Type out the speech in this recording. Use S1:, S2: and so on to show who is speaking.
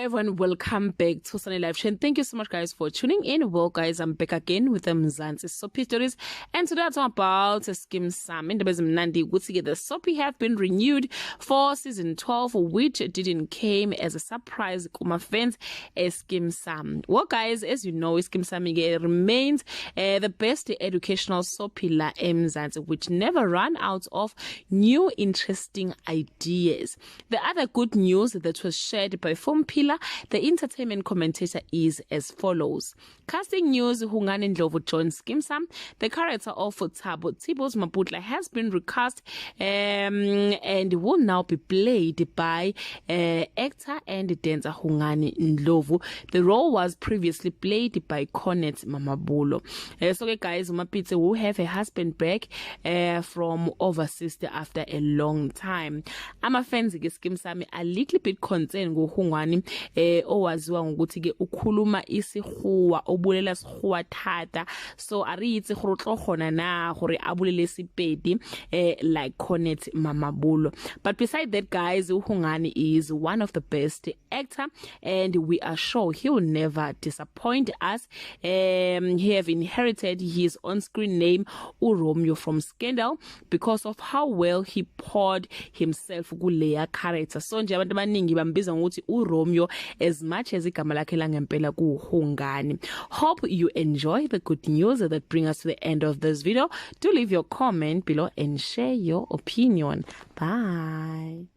S1: everyone, welcome back to Sunny Live Show. Thank you so much guys for tuning in. Well guys, I'm back again with the Mzansi Soapy stories, and today I'm talking about SKEEM SAAM. In the Mnandi, the Soapy have been renewed for season 12, which didn't came as a surprise to fans SKEEM SAAM. Well guys, as you know, SKEEM SAAM remains the best educational soapy la Mzansi, which never run out of new interesting ideas. The other good news that was shared by Pillar, the entertainment commentator, is as follows. Casting news: Hungani joins SKEEM SAAM. The character of Thabo Maputla has been recast and will now be played by actor and dancer Hungani Ndlovu. The role was previously played by Cornet Mamabulo. So guys, Mapitse will have a husband back from overseas after a long time. I'm a fan of SKEEM SAAM a little bit concerned with Hungani owaziwa ngokuthi ke ukhuluma isihuwa obulela sihuwa thata, so ari itse gore tlo gona na gore abulele Sepedi like Cornet Mamabulo. But beside that guys, Hungani is one of the best actor and we are sure he will never disappoint us. He have inherited his on-screen name Romeo from Scandal because of how well he poured himself kuleya character. So nje abantu abaningi bambiza ngokuthi Romeo as much as igama lakhe langempela ku Hungani. Hope you enjoy the good news that bring us to the end of this video. Do leave your comment below and share your opinion. Bye.